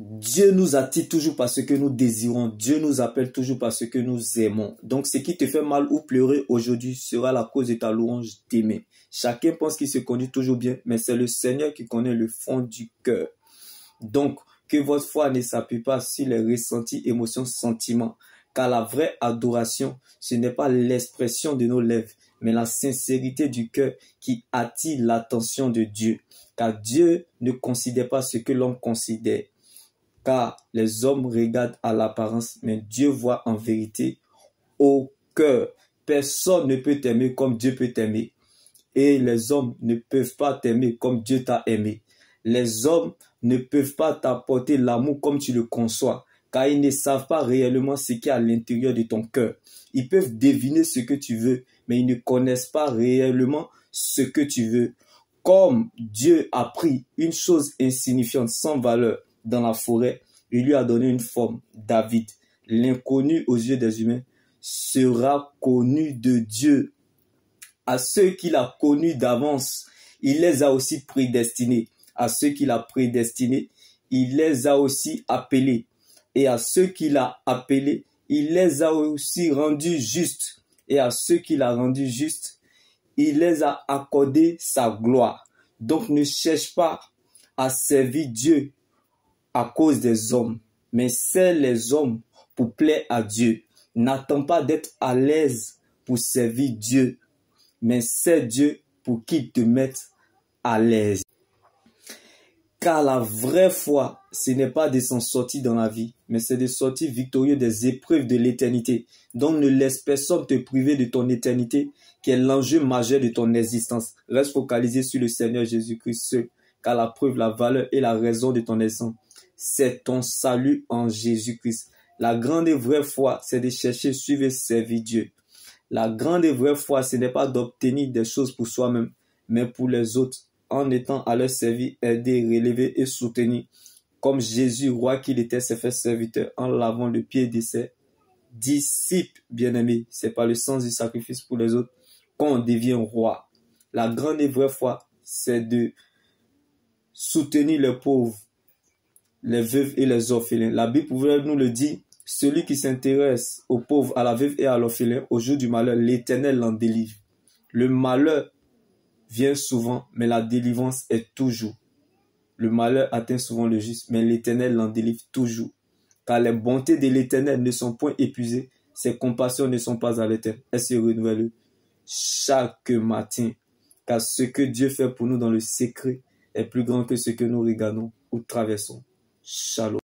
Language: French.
Dieu nous attire toujours parce que nous désirons. Dieu nous appelle toujours parce que nous aimons. Donc, ce qui te fait mal ou pleurer aujourd'hui sera la cause de ta louange d'aimer. Chacun pense qu'il se conduit toujours bien, mais c'est le Seigneur qui connaît le fond du cœur. Donc, que votre foi ne s'appuie pas sur les ressentis, émotions, sentiments. Car la vraie adoration, ce n'est pas l'expression de nos lèvres, mais la sincérité du cœur qui attire l'attention de Dieu. Car Dieu ne considère pas ce que l'homme considère. Car les hommes regardent à l'apparence, mais Dieu voit en vérité au cœur. Personne ne peut t'aimer comme Dieu peut t'aimer. Et les hommes ne peuvent pas t'aimer comme Dieu t'a aimé. Les hommes ne peuvent pas t'apporter l'amour comme tu le conçois, car ils ne savent pas réellement ce qu'il y a à l'intérieur de ton cœur. Ils peuvent deviner ce que tu veux, mais ils ne connaissent pas réellement ce que tu veux. Comme Dieu a pris une chose insignifiante, sans valeur, dans la forêt, il lui a donné une forme, David. L'inconnu aux yeux des humains sera connu de Dieu. À ceux qu'il a connus d'avance, il les a aussi prédestinés. À ceux qu'il a prédestinés, il les a aussi appelés. Et à ceux qu'il a appelés, il les a aussi rendus justes. Et à ceux qu'il a rendus justes, il les a accordé sa gloire. Donc ne cherche pas à servir Dieu à cause des hommes, mais sers les hommes pour plaire à Dieu. N'attends pas d'être à l'aise pour servir Dieu, mais sers Dieu pour qu'il te mette à l'aise. Car la vraie foi, ce n'est pas de s'en sortir dans la vie, mais c'est de sortir victorieux des épreuves de l'éternité. Donc ne laisse personne te priver de ton éternité, qui est l'enjeu majeur de ton existence. Reste focalisé sur le Seigneur Jésus-Christ seul, car la preuve, la valeur et la raison de ton essence, c'est ton salut en Jésus-Christ. La grande et vraie foi, c'est de chercher, suivre et servir Dieu. La grande et vraie foi, ce n'est pas d'obtenir des choses pour soi-même, mais pour les autres, en étant à leur service, aider, relever et soutenir. Comme Jésus, roi qu'il était, s'est fait serviteur en lavant le pied de ses disciples bien-aimés. C'est par le sens du sacrifice pour les autres qu'on devient roi. La grande et vraie foi, c'est de soutenir les pauvres, les veuves et les orphelins. La Bible nous le dit, celui qui s'intéresse aux pauvres, à la veuve et à l'orphelin, au jour du malheur, l'Éternel l'en délivre. Le malheur vient souvent, mais la délivrance est toujours. Le malheur atteint souvent le juste, mais l'Éternel l'en délivre toujours. Car les bontés de l'Éternel ne sont point épuisées, ses compassions ne sont pas à l'éternel. Elles se renouvellent chaque matin. Car ce que Dieu fait pour nous dans le secret est plus grand que ce que nous regardons ou traversons. Shalom.